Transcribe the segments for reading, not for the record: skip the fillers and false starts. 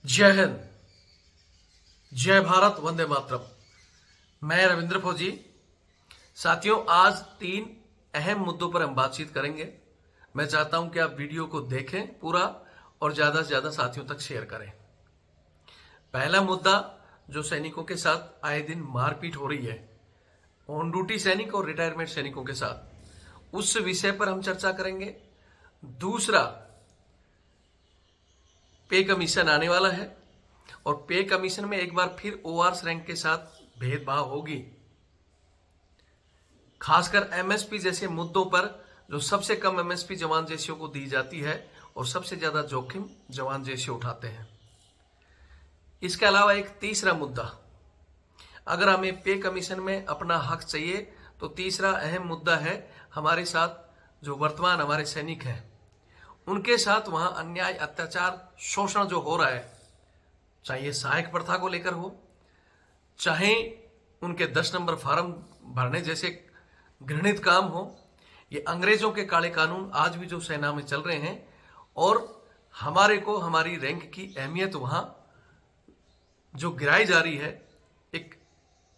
जय हिंद, जय भारत, वंदे मातरम। मैं रविंद्र फौजी। साथियों, आज 3 अहम मुद्दों पर हम बातचीत करेंगे। मैं चाहता हूं कि आप वीडियो को देखें पूरा और ज्यादा से ज्यादा साथियों तक शेयर करें। पहला मुद्दा, जो सैनिकों के साथ आए दिन मारपीट हो रही है, ऑन ड्यूटी सैनिक और रिटायरमेंट सैनिकों के साथ, उस विषय पर हम चर्चा करेंगे। दूसरा, पे कमीशन आने वाला है और पे कमीशन में एक बार फिर ओआरएस रैंक के साथ भेदभाव होगी, खासकर एमएसपी जैसे मुद्दों पर, जो सबसे कम एमएसपी जवान जैसियों को दी जाती है और सबसे ज्यादा जोखिम जवान जैसे उठाते हैं। इसके अलावा एक तीसरा मुद्दा, अगर हमें पे कमीशन में अपना हक चाहिए तो तीसरा अहम मुद्दा है हमारे साथ जो वर्तमान हमारे सैनिक हैं, उनके साथ वहां अन्याय, अत्याचार, शोषण जो हो रहा है, चाहे ये सहायक प्रथा को लेकर हो, चाहे उनके 10 नंबर फार्म भरने जैसे घृणित काम हो, ये अंग्रेजों के काले कानून आज भी जो सेना में चल रहे हैं, और हमारे को हमारी रैंक की अहमियत वहां जो गिराई जा रही है, एक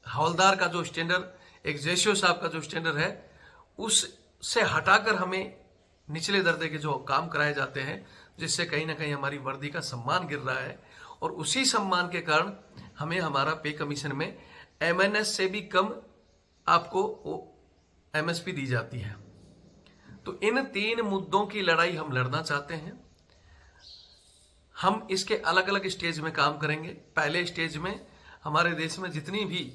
हवलदार का जो स्टैंडर्ड, एक जेसीओ साहब का जो स्टैंडर्ड है, उससे हटाकर हमें निचले दर्जे के जो काम कराए जाते हैं, जिससे कहीं ना कहीं हमारी वर्दी का सम्मान गिर रहा है, और उसी सम्मान के कारण हमें हमारा पे कमीशन में एमएनएस से भी कम आपको एमएसपी दी जाती है। तो इन 3 मुद्दों की लड़ाई हम लड़ना चाहते हैं। हम इसके अलग अलग स्टेज में काम करेंगे। पहले स्टेज में हमारे देश में जितनी भी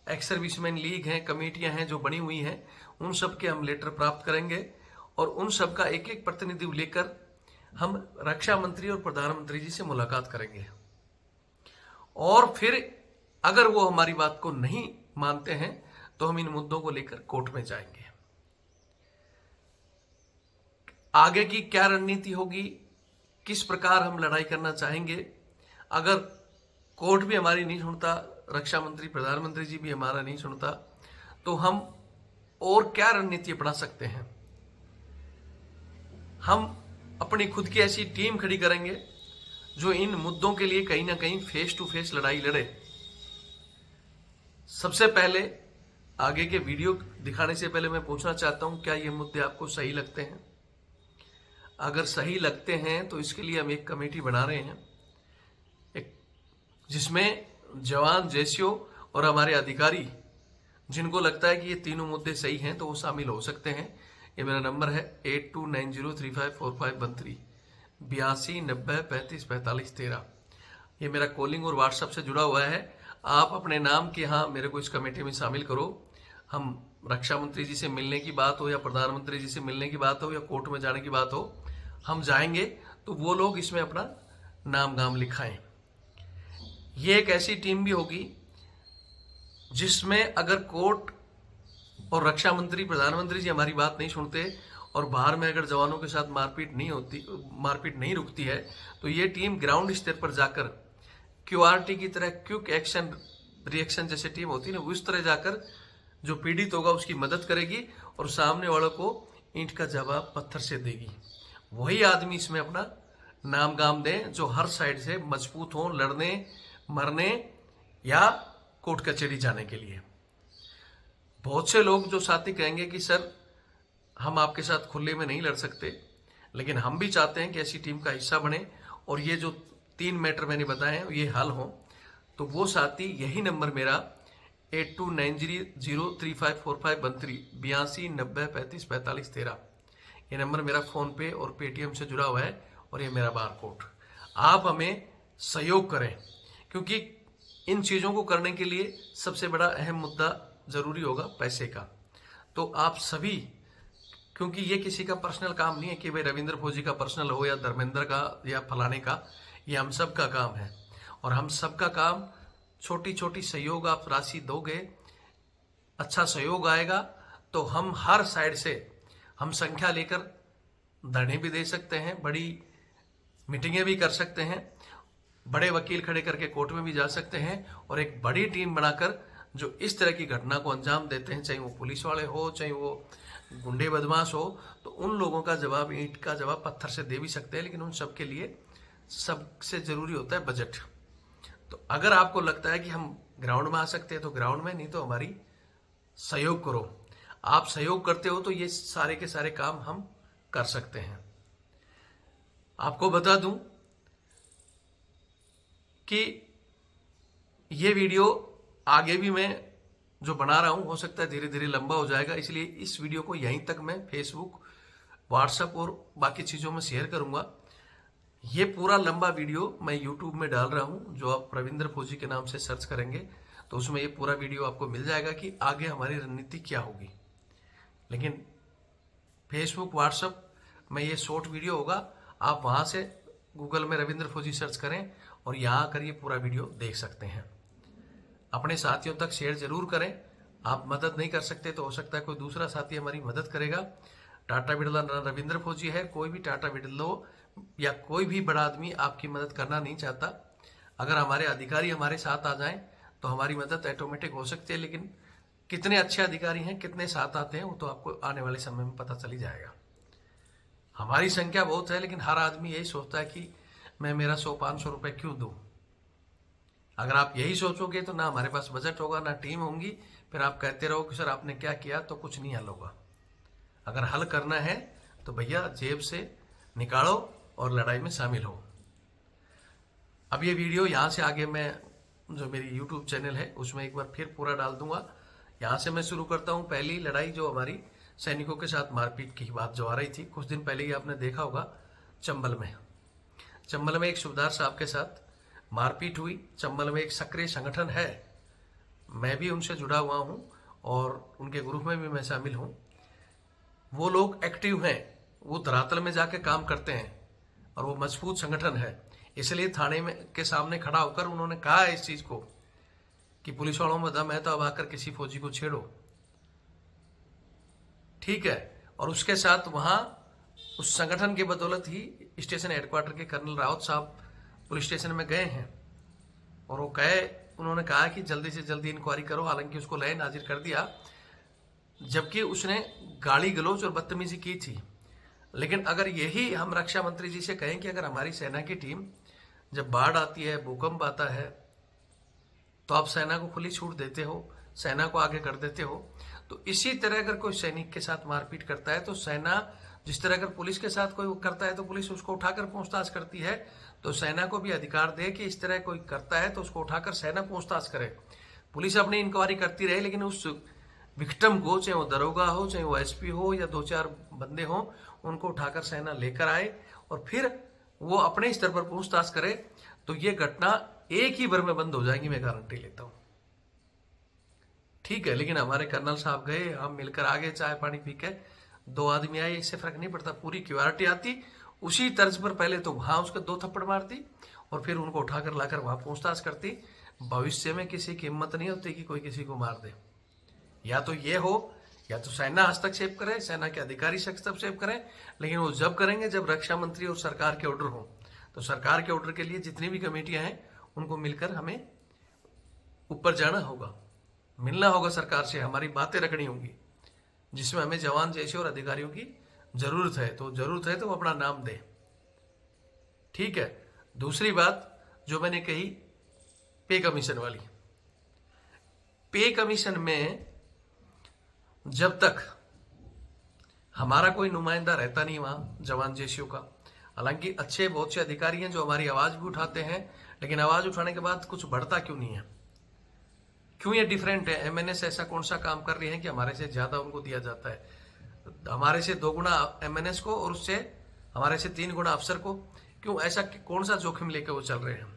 एक्स सर्विसमैन लीग हैं, कमेटियां हैं जो बनी हुई हैं, उन सब के हम लेटर प्राप्त करेंगे और उन सब का एक एक प्रतिनिधि लेकर हम रक्षा मंत्री और प्रधानमंत्री जी से मुलाकात करेंगे। और फिर अगर वो हमारी बात को नहीं मानते हैं तो हम इन मुद्दों को लेकर कोर्ट में जाएंगे। आगे की क्या रणनीति होगी, किस प्रकार हम लड़ाई करना चाहेंगे, अगर कोर्ट भी हमारी नहीं सुनता, रक्षा मंत्री, प्रधानमंत्री जी भी हमारा नहीं सुनता, तो हम और क्या रणनीति अपना सकते हैं। हम अपनी खुद की ऐसी टीम खड़ी करेंगे जो इन मुद्दों के लिए कहीं ना कहीं फेस टू फेस लड़ाई लड़े। सबसे पहले आगे के वीडियो दिखाने से पहले मैं पूछना चाहता हूं, क्या ये मुद्दे आपको सही लगते हैं? अगर सही लगते हैं तो इसके लिए हम एक कमेटी बना रहे हैं, जिसमें जवान, जेसीओ और हमारे अधिकारी, जिनको लगता है कि ये तीनों मुद्दे सही हैं, तो वो शामिल हो सकते हैं। ये मेरा नंबर है 8290354513 8290354513। ये मेरा कॉलिंग और व्हाट्सएप से जुड़ा हुआ है। आप अपने नाम के यहाँ मेरे को इस कमेटी में शामिल करो। हम रक्षा मंत्री जी से मिलने की बात हो या प्रधानमंत्री जी से मिलने की बात हो या कोर्ट में जाने की बात हो, हम जाएंगे तो वो लोग इसमें अपना नाम गाम लिखाएं। ये एक ऐसी टीम भी होगी जिसमें अगर कोर्ट और रक्षा मंत्री, प्रधानमंत्री जी हमारी बात नहीं सुनते और बाहर में अगर जवानों के साथ मारपीट नहीं रुकती है, तो ये टीम ग्राउंड स्तर पर जाकर क्यूआरटी की तरह, क्विक एक्शन रिएक्शन जैसे टीम होती है ना, उस तरह जाकर जो पीड़ित होगा उसकी मदद करेगी और सामने वालों को ईंट का जवाब पत्थर से देगी। वही आदमी इसमें अपना नाम गाम दे जो हर साइड से मजबूत हो लड़ने, मरने या कोर्ट कचहरी जाने के लिए। बहुत से लोग जो साथी कहेंगे कि सर हम आपके साथ खुले में नहीं लड़ सकते, लेकिन हम भी चाहते हैं कि ऐसी टीम का हिस्सा बने और ये जो 3 मैटर मैंने बताए हैं ये हल हो, तो वो साथी, यही नंबर मेरा 8290354513 8290354513, ये नंबर मेरा फोन पे और पेटीएम से जुड़ा हुआ है और ये मेरा बारकोड। आप हमें सहयोग करें, क्योंकि इन चीजों को करने के लिए सबसे बड़ा अहम मुद्दा जरूरी होगा पैसे का। तो आप सभी, क्योंकि ये किसी का पर्सनल काम नहीं है कि भाई रविंद्र फौजी का पर्सनल हो या धर्मेंद्र का या फलाने का, ये हम सब का काम है। और हम सब का काम, छोटी छोटी सहयोग आप राशि दोगे, अच्छा सहयोग आएगा तो हम हर साइड से हम संख्या लेकर धरने भी दे सकते हैं, बड़ी मीटिंगें भी कर सकते हैं, बड़े वकील खड़े करके कोर्ट में भी जा सकते हैं, और एक बड़ी टीम बनाकर जो इस तरह की घटना को अंजाम देते हैं, चाहे वो पुलिस वाले हो, चाहे वो गुंडे बदमाश हो, तो उन लोगों का जवाब ईंट का जवाब पत्थर से दे भी सकते हैं, लेकिन उन सब के लिए सबसे जरूरी होता है बजट। तो अगर आपको लगता है कि हम ग्राउंड में आ सकते हैं तो ग्राउंड में, नहीं तो हमारी सहयोग करो। आप सहयोग करते हो तो ये सारे के सारे काम हम कर सकते हैं। आपको बता दूं कि ये वीडियो आगे भी मैं जो बना रहा हूं, हो सकता है धीरे धीरे लंबा हो जाएगा, इसलिए इस वीडियो को यहीं तक मैं फेसबुक, व्हाट्सएप और बाकी चीजों में शेयर करूंगा। ये पूरा लंबा वीडियो मैं यूट्यूब में डाल रहा हूं, जो आप रविंद्र फौजी के नाम से सर्च करेंगे तो उसमें ये पूरा वीडियो आपको मिल जाएगा कि आगे हमारी रणनीति क्या होगी। लेकिन फेसबुक, व्हाट्सएप में ये शॉर्ट वीडियो होगा, आप वहां से गूगल में रविंद्र फौजी सर्च करें और यहां आकर ये पूरा वीडियो देख सकते हैं। अपने साथियों तक शेयर जरूर करें। आप मदद नहीं कर सकते तो हो सकता है कोई दूसरा साथी हमारी मदद करेगा। टाटा बिरला रविंद्र फौजी है, कोई भी टाटा बिरला या कोई भी बड़ा आदमी आपकी मदद करना नहीं चाहता। अगर हमारे अधिकारी हमारे साथ आ जाएं तो हमारी मदद ऑटोमेटिक हो सकती है, लेकिन कितने अच्छे अधिकारी हैं, कितने साथ आते हैं, वो तो आपको आने वाले समय में पता चल ही जाएगा। हमारी संख्या बहुत है, लेकिन हर आदमी यही सोचता है कि मैं मेरा 100-500 रुपए क्यों दूं। अगर आप यही सोचोगे तो ना हमारे पास बजट होगा, ना टीम होंगी, फिर आप कहते रहो कि सर आपने क्या किया, तो कुछ नहीं हल होगा। अगर हल करना है तो भैया जेब से निकालो और लड़ाई में शामिल हो। अब ये वीडियो यहाँ से आगे मैं जो मेरी यूट्यूब चैनल है उसमें एक बार फिर पूरा डाल दूंगा। यहाँ से मैं शुरू करता हूँ। पहली लड़ाई जो हमारी सैनिकों के साथ मारपीट की बात जो आ रही थी, कुछ दिन पहले ही आपने देखा होगा चंबल में एक सूबेदार साहब के साथ मारपीट हुई। चंबल में एक सक्रिय संगठन है, मैं भी उनसे जुड़ा हुआ हूं और उनके ग्रुप में भी मैं शामिल हूं। वो लोग एक्टिव हैं, वो धरातल में जाके काम करते हैं और वो मजबूत संगठन है। इसलिए थाने में के सामने खड़ा होकर उन्होंने कहा है इस चीज को कि पुलिस वालों में दम है तो अब आकर किसी फौजी को छेड़ो, ठीक है। और उसके साथ वहां उस संगठन की बदौलत ही स्टेशन हेडक्वार्टर के कर्नल रावत साहब पुलिस स्टेशन में गए हैं और उन्होंने कहा कि जल्दी से जल्दी इंक्वायरी करो। हालांकि उसको लय नाजिर कर दिया, जबकि उसने गाली गलौज और बदतमीजी की थी। लेकिन अगर यही हम रक्षा मंत्री जी से कहें कि अगर हमारी सेना की टीम जब बाढ़ आती है, भूकंप आता है, तो आप सेना को खुली छूट देते हो, सेना को आगे कर देते हो। तो इसी तरह अगर कोई सैनिक के साथ मारपीट करता है तो सेना, जिस तरह अगर पुलिस के साथ कोई करता है तो पुलिस उसको उठाकर पूछताछ करती है, तो सेना को भी अधिकार दे कि इस तरह कोई करता है तो उसको उठाकर सेना पूछताछ करे। पुलिस अपनी इंक्वायरी करती रहे, लेकिन उस विक्टिम को, चाहे वो दरोगा हो, चाहे वो एसपी हो या 2-4 बंदे हो, उनको उठाकर सेना लेकर आए और फिर वो अपने स्तर पर पूछताछ करे, तो ये घटना एक ही बार में बंद हो जाएगी, मैं गारंटी लेता हूं, ठीक है। लेकिन हमारे कर्नल साहब गए, हम मिलकर आगे चाय पानी पी के, 2 आदमी आए, इससे फर्क नहीं पड़ता, पूरी क्यूआरटी आती उसी तर्ज पर पहले तो वहां उसके 2 थप्पड़ मारती और फिर उनको उठाकर लाकर वहां पूछताछ करती। भविष्य में किसी की हिम्मत नहीं होती कि कोई किसी को मार दे। या तो ये हो, या तो सेना हस्तक्षेप करे, सेना के अधिकारी हस्तक्षेप करें, लेकिन वो जब करेंगे जब रक्षा मंत्री और सरकार के ऑर्डर हो। तो सरकार के ऑर्डर के लिए जितनी भी कमेटियां हैं उनको मिलकर हमें ऊपर जाना होगा, मिलना होगा सरकार से, हमारी बातें रखनी होंगी, जिसमें हमें जवान जैसे और अधिकारियों की जरूरत है। तो जरूरत है तो वो अपना नाम दे, ठीक है। दूसरी बात जो मैंने कही पे कमीशन वाली, पे कमीशन में जब तक हमारा कोई नुमाइंदा रहता नहीं वहां जवान जेसीओ का, हालांकि अच्छे बहुत से अधिकारी हैं जो हमारी आवाज भी उठाते हैं, लेकिन आवाज उठाने के बाद कुछ बढ़ता क्यों नहीं है, क्यों ये डिफरेंट है। एमएनएस ऐसा कौन सा काम कर रही है कि हमारे से ज्यादा उनको दिया जाता है, हमारे से 2 गुना एमएनएस को और उससे हमारे से 3 गुना अफसर को, क्यों ऐसा कौन सा जोखिम लेकर वो चल रहे हैं।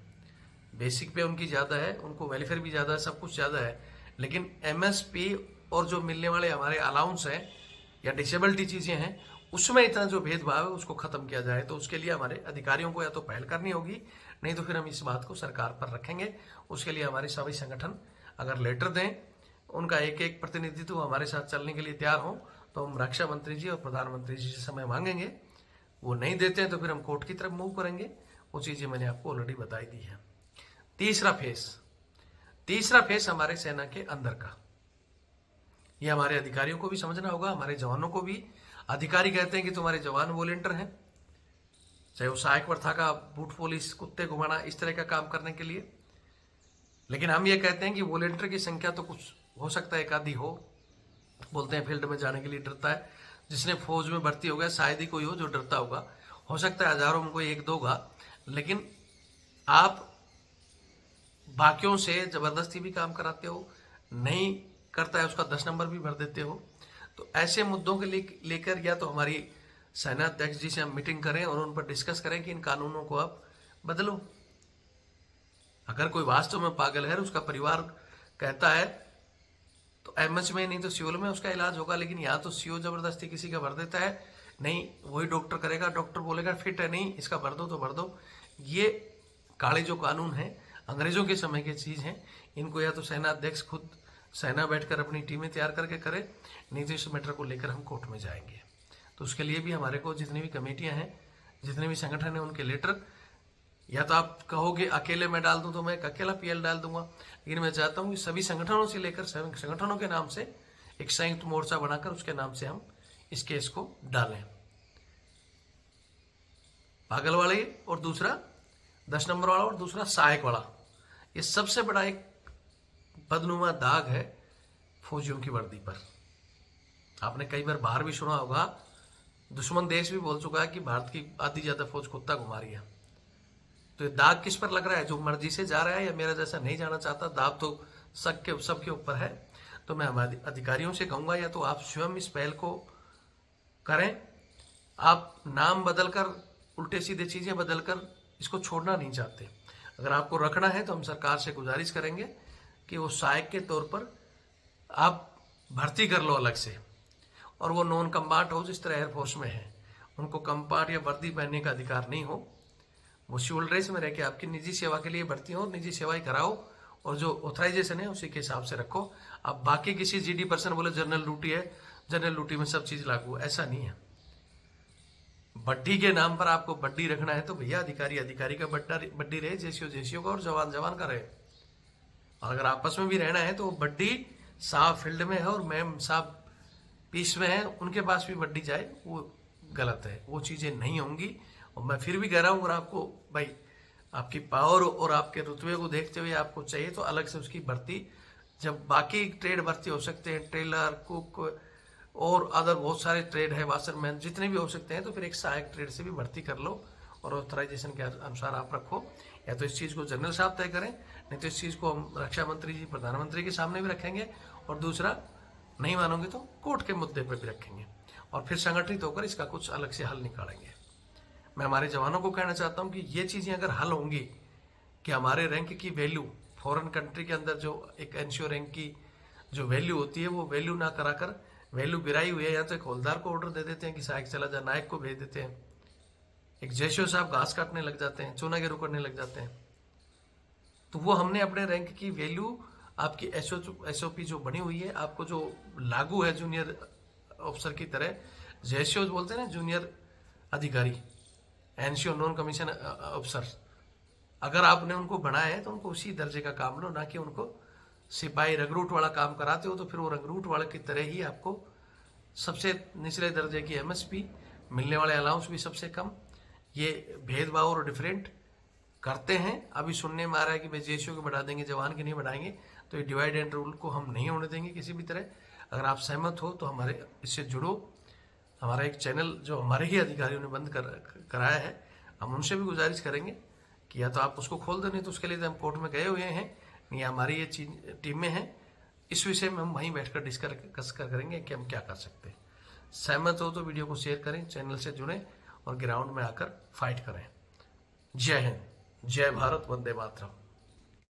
बेसिक पे उनकी ज्यादा है, उनको वेलफेयर भी ज्यादा है, सब कुछ ज्यादा है, लेकिन एमएसपी और जो मिलने वाले हमारे अलाउंस हैं या डिसेबिलिटी चीजें हैं उसमें इतना जो भेदभाव है उसको खत्म किया जाए। तो उसके लिए हमारे अधिकारियों को या तो पहल करनी होगी, नहीं तो फिर हम इस बात को सरकार पर रखेंगे। उसके लिए हमारे सभी संगठन अगर लेटर दें, उनका एक एक प्रतिनिधित्व हमारे साथ चलने के लिए तैयार हो, तो हम रक्षा मंत्री जी और प्रधानमंत्री जी से समय मांगेंगे। वो नहीं देते हैं तो फिर हम कोर्ट की तरफ मूव करेंगे। वो चीजें मैंने आपको ऑलरेडी बताई दी है। तीसरा फेस हमारे सेना के अंदर का, ये हमारे अधिकारियों को भी समझना होगा, हमारे जवानों को भी। अधिकारी कहते हैं कि तुम्हारे जवान वॉलंटियर हैं, चाहे वो सहायक प्रथा बूट पुलिस कुत्ते घुमाना इस तरह का काम करने के लिए। लेकिन हम ये कहते हैं कि वॉलेंटियर की संख्या तो कुछ हो सकता है एक आधी हो, बोलते हैं फील्ड में जाने के लिए डरता है, जिसने फौज में भर्ती हो गया शायद ही कोई हो जो डरता होगा, हो सकता है हजारों में कोई एक दो होगा। लेकिन आप बाकियों से जबरदस्ती भी काम कराते हो, नहीं करता है उसका 10 नंबर भी भर देते हो। तो ऐसे मुद्दों के लेकर या तो हमारी सेनाध्यक्ष जी से हम मीटिंग करें और उन पर डिस्कस करें कि इन कानूनों को आप बदलो। अगर कोई वास्तव में पागल है, उसका परिवार कहता है तो एमएच में नहीं तो सिविल में उसका इलाज होगा। लेकिन यहाँ तो सीओ जबरदस्ती किसी का भर देता है, नहीं वही डॉक्टर करेगा, डॉक्टर बोलेगा फिट है, नहीं इसका भर दो तो भर दो। ये काले जो कानून है अंग्रेजों के समय की चीज है, इनको या तो सेना अध्यक्ष खुद सेना बैठकर अपनी टीमें तैयार करके करे, नहीं तो इस मैटर को लेकर हम कोर्ट में जाएंगे। तो उसके लिए भी हमारे को जितनी भी कमेटियां हैं, जितने भी संगठन हैं, उनके लेटर, या तो आप कहोगे अकेले मैं डाल दूं तो मैं एक अकेला पीएल डाल दूंगा, लेकिन मैं चाहता हूं कि सभी संगठनों से लेकर संगठनों के नाम से एक संयुक्त मोर्चा बनाकर उसके नाम से हम इस केस को डालें। पागल वाले और दूसरा 10 नंबर वाला और दूसरा सहायक वाला, ये सबसे बड़ा एक बदनुमा दाग है फौजियों की वर्दी पर। आपने कई बार बाहर भी सुना होगा, दुश्मन देश भी बोल चुका है कि भारत की आधी ज्यादा फौज कुत्ता घुमा रही है। तो ये दाग किस पर लग रहा है? जो मर्जी से जा रहा है या मेरा जैसा नहीं जाना चाहता, दाग तो सबके ऊपर है। तो मैं हमारे अधिकारियों से कहूंगा या तो आप स्वयं इस पहल को करें, आप नाम बदलकर उल्टे सीधे चीजें बदलकर इसको छोड़ना नहीं चाहते। अगर आपको रखना है तो हम सरकार से गुजारिश करेंगे कि वो सहायक के तौर पर आप भर्ती कर लो अलग से, और वो नॉन कम्बाट हो जिस तरह एयरफोर्स में है, उनको कम्बाट या वर्दी पहनने का अधिकार नहीं हो। वो सिविल ड्रेस में रह के आपकी निजी सेवा के लिए भर्ती हो, निजी सेवाएं कराओ, और जो ऑथराइजेशन है उसी के हिसाब से रखो। अब बाकी किसी जीडी पर्सन बोले जनरल ड्यूटी है, जनरल ड्यूटी में सब चीज लागू है, ऐसा नहीं है। बड्डी के नाम पर आपको बड्डी रखना है तो भैया अधिकारी का बड्डी रहे, जेसीओ का और जवान का रहे। और अगर आपस में भी रहना है तो बड्डी साहब फील्ड में है और मैम साहब पीस में है, उनके पास भी बड्डी जाए, वो गलत है, वो चीजें नहीं होंगी। और मैं फिर भी कह रहा हूं, अगर आपको भाई आपकी पावर और आपके रुतबे को देखते हुए आपको चाहिए तो अलग से उसकी भर्ती, जब बाकी ट्रेड भर्ती हो सकते हैं, टेलर, कुक और अदर बहुत सारे ट्रेड है, वाशरमैन, जितने भी हो सकते हैं, तो फिर एक सहायक ट्रेड से भी भर्ती कर लो और ऑथराइजेशन के अनुसार आप रखो। या तो इस चीज को जनरल साहब तय करें, नहीं तो इस चीज को हम रक्षा मंत्री जी, प्रधानमंत्री के सामने भी रखेंगे, और दूसरा नहीं मानोगे तो कोर्ट के मुद्दे पर भी रखेंगे, और फिर संगठित होकर इसका कुछ अलग से हल निकालेंगे। मैं हमारे जवानों को कहना चाहता हूं कि ये चीजें अगर हल होंगी कि हमारे रैंक की वैल्यू फॉरेन कंट्री के अंदर जो एक एनसीओ रैंक की जो वैल्यू होती है वो वैल्यू ना कराकर वैल्यू गिराई हुई है, या तो एक हौलदार को ऑर्डर दे देते हैं कि सहायक चला जा, नायक को भेज देते हैं, एक जेसीओ साहब घास काटने लग जाते हैं, चूनागिरू करने लग जाते हैं। तो वो हमने अपने रैंक की वैल्यू आपकी एसओपी जो बनी हुई है, आपको जो लागू है जूनियर ऑफिसर की तरह, जेसीओ बोलते हैं ना, जूनियर अधिकारी, एनसीओ नॉन कमीशन अफसर, अगर आपने उनको बनाया है तो उनको उसी दर्जे का काम लो, ना कि उनको सिपाही रंगरूट वाला काम कराते हो। तो फिर वो रंगरूट वाले की तरह ही आपको सबसे निचले दर्जे की एमएसपी, मिलने वाले अलाउंस भी सबसे कम, ये भेदभाव और डिफरेंट करते हैं। अभी सुनने में आ रहा है कि भाई जेसीओ को बढ़ा देंगे, जवान की नहीं बढ़ाएंगे, तो ये डिवाइड एंड रूल को हम नहीं होने देंगे किसी भी तरह। अगर आप सहमत हो तो हमारे इससे जुड़ो। हमारा एक चैनल जो हमारे ही अधिकारियों ने बंद कराया है, हम उनसे भी गुजारिश करेंगे कि या तो आप उसको खोल दें, नहीं तो उसके लिए तो हम कोर्ट में गए हुए हैं, नहीं हमारी ये टीमें हैं, इस विषय में हम वहीं बैठकर डिस्कस करेंगे कि हम क्या कर सकते हैं। सहमत हो तो वीडियो को शेयर करें, चैनल से जुड़ें और ग्राउंड में आकर फाइट करें। जय हिंद, जय भारत, वंदे मातरम।